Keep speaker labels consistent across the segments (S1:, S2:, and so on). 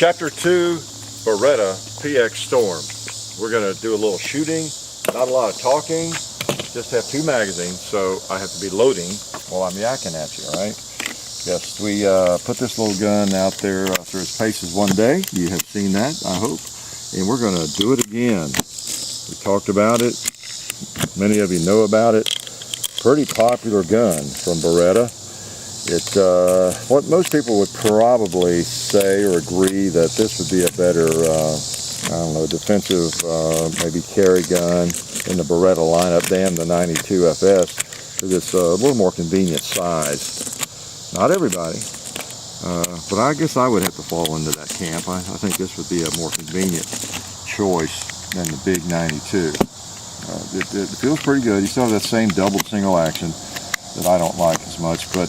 S1: Chapter 2, Beretta PX Storm. We're going to do a little shooting, not a lot of talking, just have 2 magazines, so I have to be loading while I'm yakking at you, right? Yes, we put this little gun out there through its paces one day. You have seen that, I hope. And we're going to do it again. We talked about it. Many of you know about it. Pretty popular gun from Beretta. It's what most people would probably say or agree that this would be a better, I don't know, defensive, maybe carry gun in the Beretta lineup than the 92 FS, because it's a little more convenient size. Not everybody, but I guess I would have to fall into that camp. I think this would be a more convenient choice than the big 92. It feels pretty good. You still have that same double single action that I don't like as much, but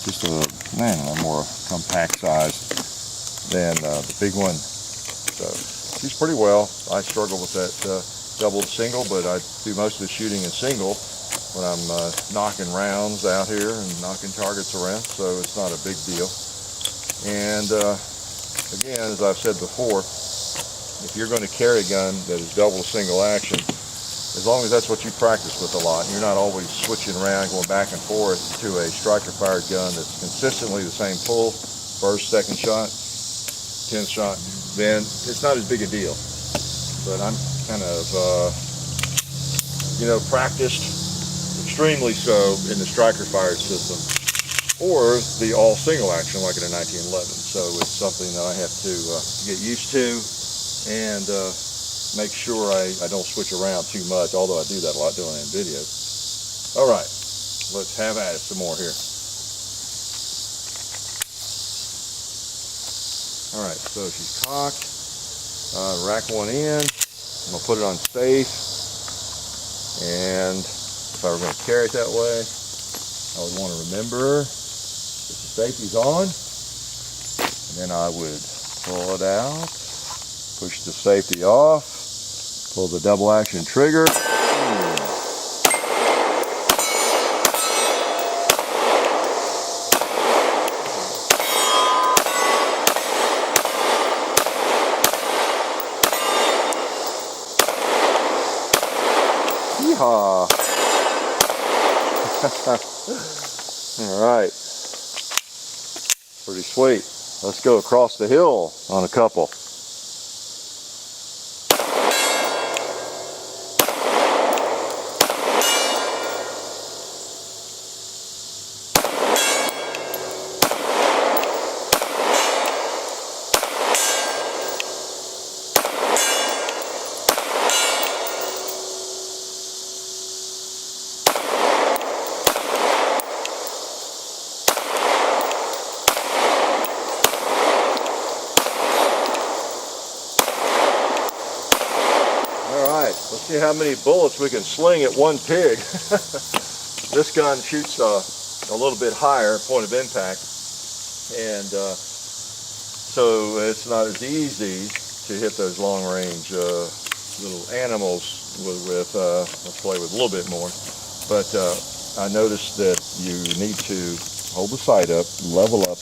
S1: just a more compact size than the big one. So she's pretty well. I struggle with that double to single, but I do most of the shooting in single when I'm knocking rounds out here and knocking targets around, so it's not a big deal. And again, as I've said before, if you're going to carry a gun that is double single action, as long as that's what you practice with a lot, you're not always switching around, going back and forth to a striker-fired gun that's consistently the same pull, first, second shot, 10th shot, then it's not as big a deal. But I'm kind of, practiced extremely so in the striker-fired system, or the all-single action like in a 1911. So it's something that I have to get used to and make sure I don't switch around too much, although I do that a lot doing it in videos. All right, let's have at it some more here. All right, so she's cocked. Rack one in. I'm going to put it on safe. And if I were going to carry it that way, I would want to remember that the safety's on. And then I would pull it out, push the safety off, pull the double action trigger. Yeehaw! All right, pretty sweet. Let's go across the hill on a couple. Let's see how many bullets we can sling at one pig. This gun shoots a little bit higher point of impact, and so it's not as easy to hit those long range little animals with let's play with a little bit more. But I noticed that you need to hold the sight up, level up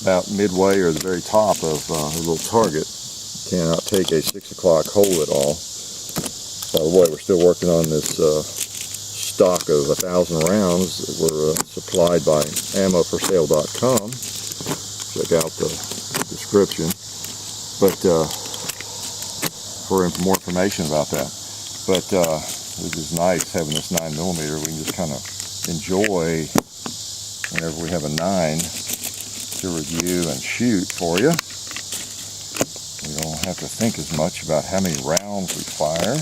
S1: about midway or the very top of a little target. Cannot take a 6 o'clock hole at all. By the way, we're still working on this stock of 1,000 rounds that were supplied by ammoforsale.com. Check out the description. But for more information about that. But it is nice having this 9mm. We can just kind of enjoy whenever we have a 9 to review and shoot for you. We don't have to think as much about how many rounds we fire,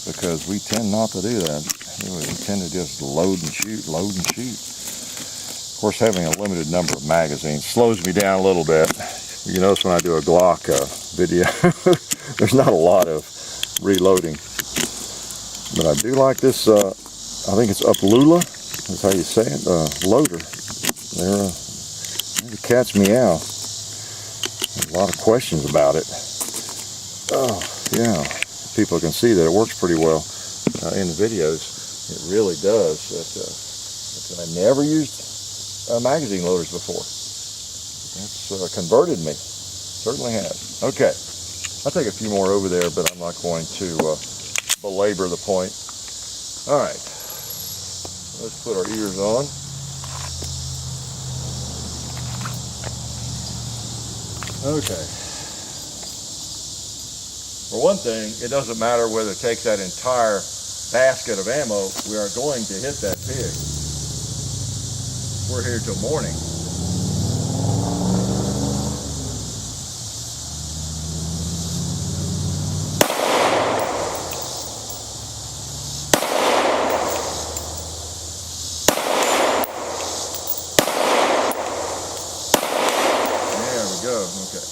S1: because we tend not to do that. We tend to just load and shoot, load and shoot. Of course, having a limited number of magazines slows me down a little bit. You notice when I do a Glock video, there's not a lot of reloading. But I do like this, I think it's Uplula, that's how you say it, loader. The cat's meow. There's a lot of questions about it. Oh, yeah. People can see that it works pretty well in the videos. It really does. I never used magazine loaders before. That's converted me. Certainly has. Okay. I'll take a few more over there, but I'm not going to belabor the point. All right. Let's put our ears on. Okay. For one thing, it doesn't matter whether it takes that entire basket of ammo. We are going to hit that pig. We're here till morning. Okay.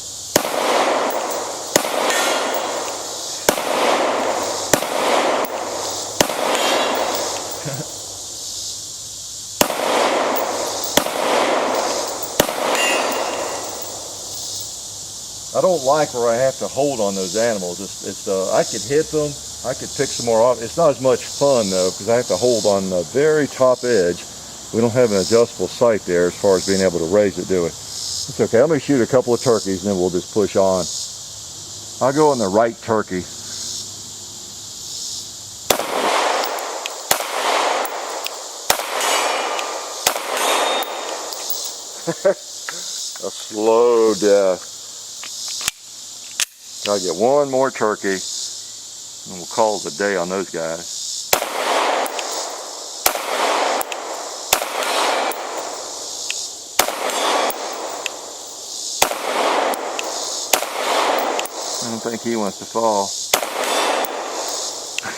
S1: I don't like where I have to hold on those animals. I could hit them, I could pick some more off. It's not as much fun though, because I have to hold on the very top edge. We don't have an adjustable sight there as far as being able to raise it, do we? It's okay. I'm going to shoot a couple of turkeys and then we'll just push on. I'll go on the right turkey. A slow death. Gotta get one more turkey and we'll call it a day on those guys. I don't think he wants to fall.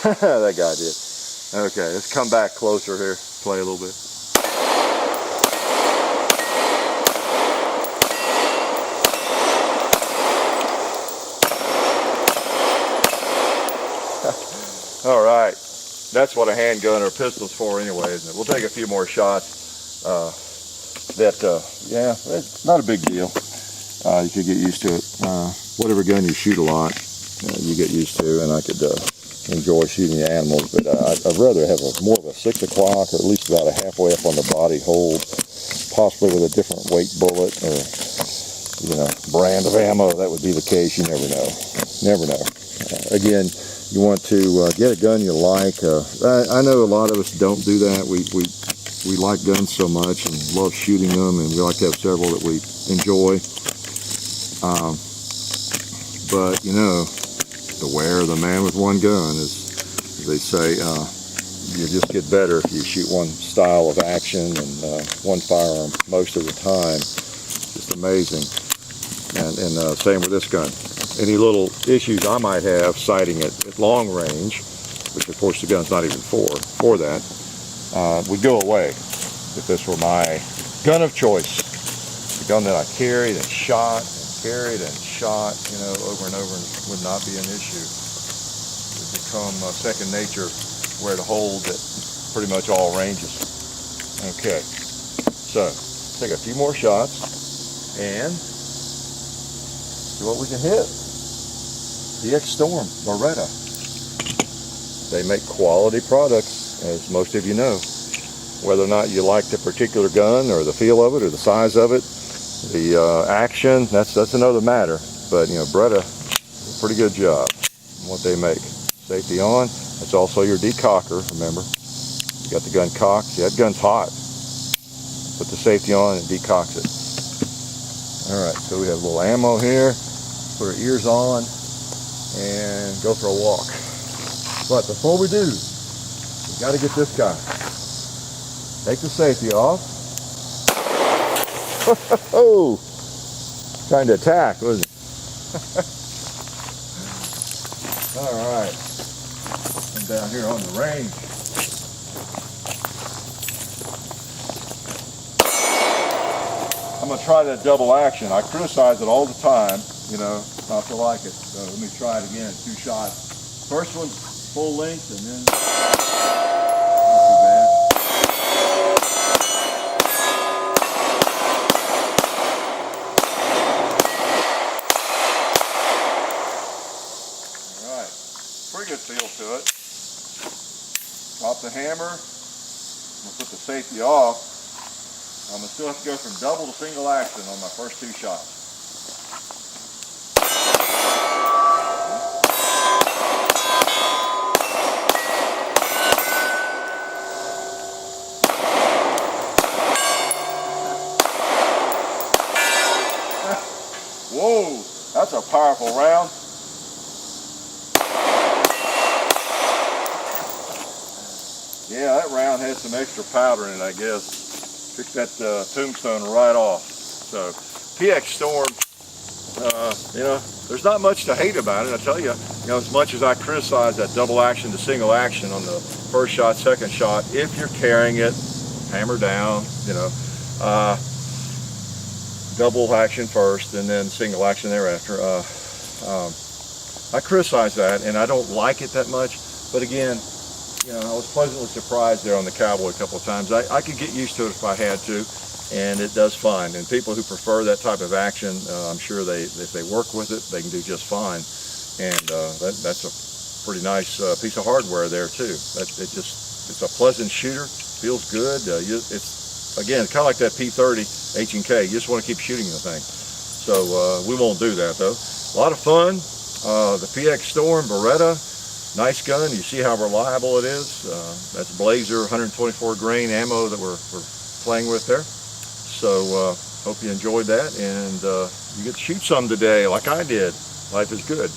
S1: That guy did. Okay, let's come back closer here, play a little bit. All right, that's what a handgun or a pistol's for anyway, isn't it? We'll take a few more shots. Yeah, it's not a big deal. You could get used to it. Whatever gun you shoot a lot, you get used to, and I could enjoy shooting the animals, but I'd rather have more of a 6 o'clock or at least about a halfway up on the body hold, possibly with a different weight bullet or, brand of ammo. That would be the case. You never know. Never know. Again, you want to get a gun you like. I know a lot of us don't do that. We like guns so much and love shooting them, and we like to have several that we enjoy. But beware the man with one gun, as they say. You just get better if you shoot one style of action and one firearm most of the time. Just amazing. And same with this gun. Any little issues I might have sighting it at long range, which of course the gun's not even for that, would go away if this were my gun of choice. The gun that I carried and shot over and over, and would not be an issue. It would become second nature where to hold at pretty much all ranges. Okay, so take a few more shots and see what we can hit. PX Storm, Beretta. They make quality products, as most of you know. Whether or not you like the particular gun or the feel of it or the size of it, the action, that's another matter. But Beretta, a pretty good job in what they make. Safety on. That's also your decocker. Remember, you got the gun cocked. See, that gun's hot. Put the safety on and it decocks it. All right, so we have a little ammo here. Put our ears on and go for a walk. But before we do, we got to get this guy. Take the safety off. Oh, trying to attack, wasn't it? All right, I'm down here on the range. I'm gonna try that double action. I criticize it all the time, not to like it. So let me try it again. 2 shots. First one full length, and then not too bad. All right, pretty good feel to it. Drop the hammer. I'm gonna put the safety off. I'm going to still have to go from double to single action on my first 2 shots. Whoa, that's a powerful round. Yeah, that round had some extra powder in it, I guess. Took that tombstone right off. So, PX Storm, you know, there's not much to hate about it. I tell you, as much as I criticize that double action to single action on the first shot, second shot, if you're carrying it, hammer down, double action first and then single action thereafter. I criticize that, and I don't like it that much, but again, I was pleasantly surprised there on the Cowboy a couple of times. I could get used to it if I had to, and it does fine. And people who prefer that type of action, I'm sure if they work with it, they can do just fine. And that's a pretty nice piece of hardware there too. It's a pleasant shooter, feels good. It's again kind of like that P30 H&K. You just want to keep shooting the thing. So we won't do that though. A lot of fun. The PX Storm Beretta. Nice gun. You see how reliable it is. That's Blazer 124 grain ammo that we're playing with there. So hope you enjoyed that, and you get to shoot some today like I did. Life is good.